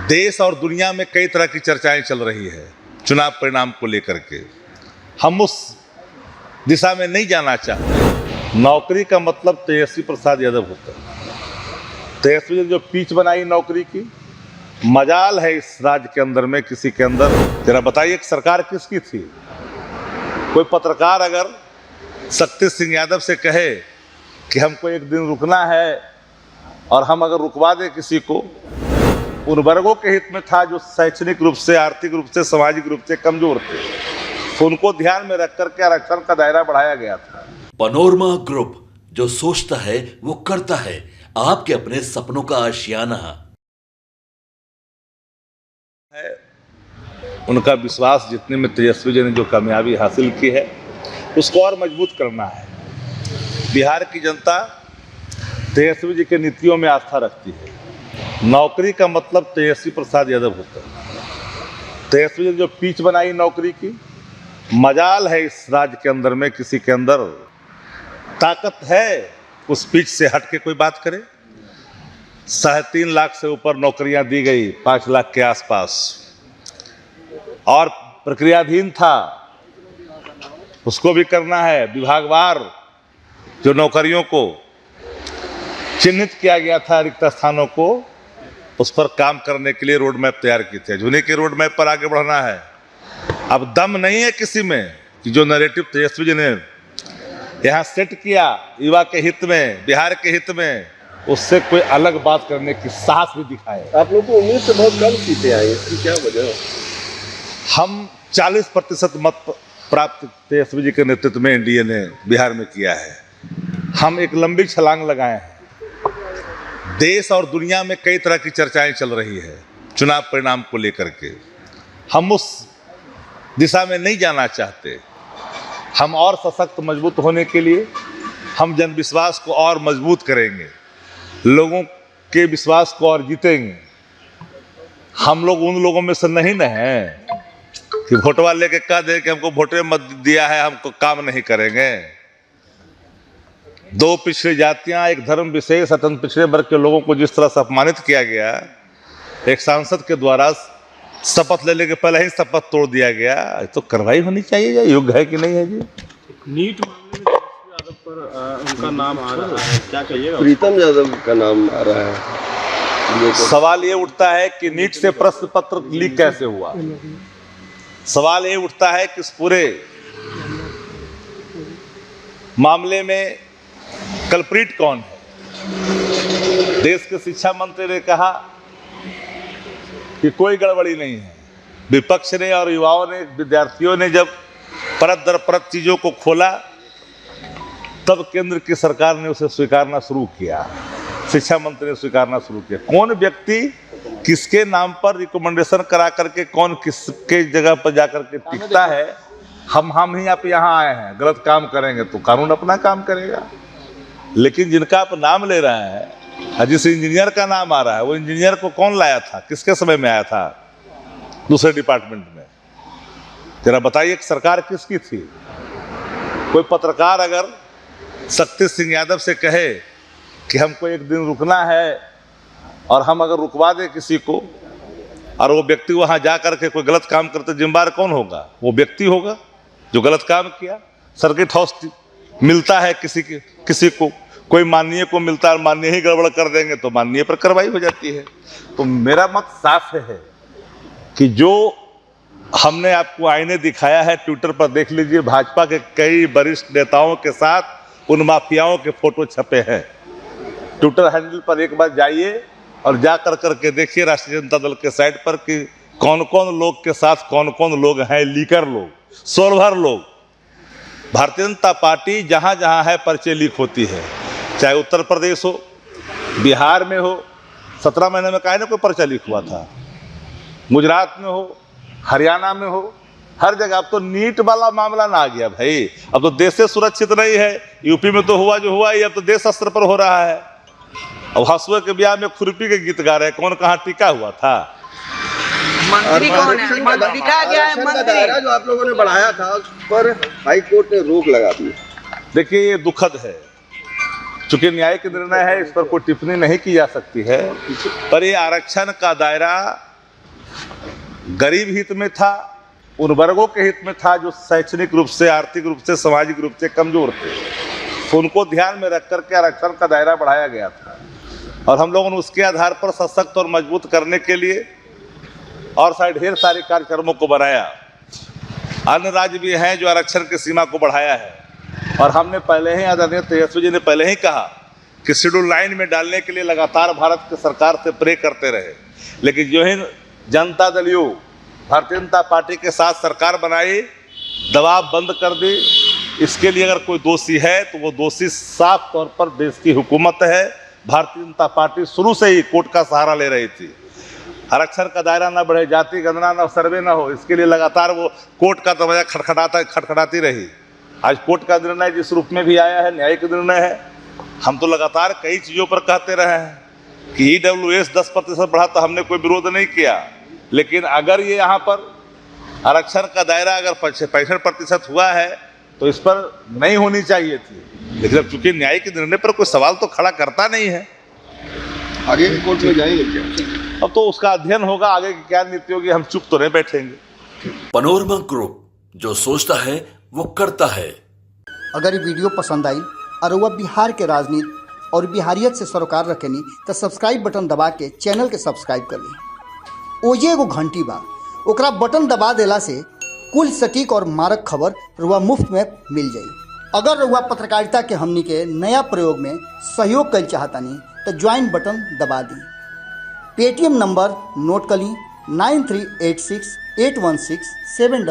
देश और दुनिया में कई तरह की चर्चाएं चल रही है चुनाव परिणाम को लेकर के। हम उस दिशा में नहीं जाना चाहते। नौकरी का मतलब तेजस्वी प्रसाद यादव होता है। तेजस्वी ने जो पिच बनाई नौकरी की, मजाल है इस राज्य के अंदर में किसी के अंदर। जरा बताइए कि सरकार किसकी थी? कोई पत्रकार अगर शक्ति सिंह यादव से कहे कि हमको एक दिन रुकना है और हम अगर रुकवा दें किसी को, उन वर्गों के हित में था जो शैक्षणिक रूप से, आर्थिक रूप से, सामाजिक रूप से कमजोर थे, तो उनको ध्यान में रख करके आरक्षण का दायरा बढ़ाया गया था। पनोरमा ग्रुप, जो सोचता है वो करता है। आपके अपने सपनों का आशियाना है। उनका विश्वास जितने में तेजस्वी जी ने जो कामयाबी हासिल की है उसको और मजबूत करना है। बिहार की जनता तेजस्वी जी के नीतियों में आस्था रखती है। नौकरी का मतलब तेजस्वी प्रसाद यादव होता है। तेजस्वी जी ने जो पिच बनाई नौकरी की, मजाल है इस राज्य के अंदर में किसी के अंदर ताकत है उस पिच से हट के कोई बात करे। 3.5 लाख से ऊपर नौकरियां दी गई, 5 लाख के आसपास, और प्रक्रियाधीन था, उसको भी करना है। विभागवार जो नौकरियों को चिन्हित किया गया था, रिक्त स्थानों को, उस पर काम करने के लिए रोड मैप तैयार की थी। उन्हीं के रोड मैप पर आगे बढ़ना है। अब दम नहीं है किसी में कि जो नैरेटिव तेजस्वी जी ने यहाँ सेट किया युवा के हित में, बिहार के हित में, उससे कोई अलग बात करने की साहस भी दिखाए। आप लोगों को उम्मीद से बहुत कम सीटें आई, इसकी क्या वजह? हम 40% मत प्राप्त तेजस्वी जी के नेतृत्व में एनडीए ने बिहार में किया है। हम एक लंबी छलांग लगाए हैं। देश और दुनिया में कई तरह की चर्चाएं चल रही है चुनाव परिणाम को लेकर के। हम उस दिशा में नहीं जाना चाहते। हम और सशक्त मजबूत होने के लिए हम जनविश्वास को और मजबूत करेंगे, लोगों के विश्वास को और जीतेंगे। हम लोग उन लोगों में से नहीं न हैं कि वोटवा लेके कह दे कि हमको वोटे मत दिया है, हमको काम नहीं करेंगे। 2 पिछड़ी जातियां, एक धर्म विशेष, अत्यंत पिछड़े वर्ग के लोगों को जिस तरह से अपमानित किया गया, एक सांसद के द्वारा शपथ लेने के पहले ही शपथ तोड़ दिया गया, तो कार्रवाई होनी चाहिए। या योग्य है कि नहीं है जी? नीट मामले में तेजस्वी यादव पर उनका नाम आ रहा है, क्या कहिएगा? प्रीतम यादव का नाम आ रहा है। सवाल ये उठता है कि नीट से प्रश्न पत्र लीक कैसे हुआ। सवाल ये उठता है कि इस पूरे मामले में कल्प्रिट कौन है। देश के शिक्षा मंत्री ने कहा कि कोई गड़बड़ी नहीं है। विपक्ष ने और युवाओं ने, विद्यार्थियों ने जब परत दर परत चीज़ों को खोला, तब केंद्र की सरकार ने उसे स्वीकारना शुरू किया, शिक्षा मंत्री ने स्वीकारना शुरू किया। कौन व्यक्ति किसके नाम पर रिकमेंडेशन करा करके कौन किसके जगह पर जाकर के टिकता है, हम ही आप यहाँ आए हैं, गलत काम करेंगे तो कानून अपना काम करेगा। लेकिन जिनका आप नाम ले रहे हैं, जिस इंजीनियर का नाम आ रहा है, वो इंजीनियर को कौन लाया था, किसके समय में आया था दूसरे डिपार्टमेंट में? जरा बताइए कि सरकार किसकी थी? कोई पत्रकार अगर शक्ति सिंह यादव से कहे कि हमको एक दिन रुकना है और हम अगर रुकवा दें किसी को, और वो व्यक्ति वहाँ जा करके कोई गलत काम करते, जिम्मेदार कौन होगा? वो व्यक्ति होगा जो गलत काम किया। सर्किट हाउस मिलता है किसी को, कोई माननीय को मिलता है, माननीय ही गड़बड़ कर देंगे तो माननीय पर कार्रवाई हो जाती है। तो मेरा मत साफ है कि जो हमने आपको आईने दिखाया है, ट्विटर पर देख लीजिए, भाजपा के कई वरिष्ठ नेताओं के साथ उन माफियाओं के फोटो छपे हैं। ट्विटर हैंडल पर एक बार जाइए और जा करके देखिए राष्ट्रीय जनता दल के साइट पर कि कौन कौन लोग के साथ कौन कौन लोग हैं, लीकर लोग, सोलभर लोग। भारतीय जनता पार्टी जहाँ जहाँ है पर्चे लीक होती है, चाहे उत्तर प्रदेश हो, बिहार में हो। 17 महीने में काहे ना कोई पर्चा लीक हुआ था, गुजरात में हो, हरियाणा में हो, हर जगह। अब तो नीट वाला मामला ना आ गया भाई, अब तो देश से सुरक्षित नहीं है। यूपी में तो हुआ जो हुआ ही, अब तो देश स्तर पर हो रहा है। अब हसुआ के ब्याह में खुरपी के गीत गा रहे हैं, कौन कहाँ टीका हुआ था? मंत्री कौन है? मंत्री का क्या है? मंत्री जो आप लोगों ने बढ़ाया था उस पर हाई कोर्ट ने रोक लगा दी। देखिए, ये दुखद है, चूंकि न्यायिक निर्णय है, इस पर कोई टिप्पणी नहीं की जा सकती है। पर ये आरक्षण का दायरा गरीब हित में था, उन वर्गों के हित में था जो शैक्षणिक रूप से, आर्थिक रूप से, सामाजिक रूप से कमजोर थे। तो उनको ध्यान में रख करके आरक्षण का दायरा बढ़ाया गया था और हम लोगों ने उसके आधार पर सशक्त और मजबूत करने के लिए और ढेर सारे कार्यक्रमों को बनाया। अन्य राज्य भी हैं जो आरक्षण की सीमा को बढ़ाया है और हमने पहले ही, आदरणीय तेजस्वी जी ने पहले ही कहा कि शेड्यूल लाइन में डालने के लिए लगातार भारत की सरकार से प्रे करते रहे, लेकिन जो ही जनता दल यू भारतीय जनता पार्टी के साथ सरकार बनाई, दबाव बंद कर दी। इसके लिए अगर कोई दोषी है तो वो दोषी साफ तौर पर देश की हुकूमत है। भारतीय जनता पार्टी शुरू से ही कोर्ट का सहारा ले रही थी। आरक्षण का दायरा न बढ़े, जाति गणना न, सर्वे न हो, इसके लिए लगातार वो कोर्ट का दरवाजा खटखटाती रही। आज कोर्ट का निर्णय जिस रूप में भी आया है, न्यायिक निर्णय है। हम तो लगातार कई चीज़ों पर कहते रहे हैं कि EWS 10% बढ़ा तो हमने कोई विरोध नहीं किया, लेकिन अगर ये यहाँ पर आरक्षण का दायरा अगर 65% हुआ है तो इस पर नहीं होनी चाहिए थी। लेकिन अब चूंकि न्यायिक निर्णय पर कोई सवाल तो खड़ा करता नहीं है, आगे की कोर्ट में जाएंगे क्या? अब तो उसका अध्ययन होगा, आगे की क्या नीति होगी। हम चुप तो नहीं बैठेंगे। पनोरमा ग्रुप, जो सोचता है वो करता है। अगर ये वीडियो पसंद आई और वह बिहार के राजनीति और बिहारियत से सरोकार रखेनी तो सब्सक्राइब बटन दबा के चैनल के सब्सक्राइब कर ली। ओजे एगो घंटी बा, ओकरा बटन दबा देला से कुल सटीक और मारक खबर रुआ मुफ्त में मिल जाई। अगर रुआ पत्रकारिता के हमनी के नया प्रयोग में सहयोग कर चाहतानी तो ज्वाइन बटन दबा दी। पेटीएम नंबर नोट कर ली 93868167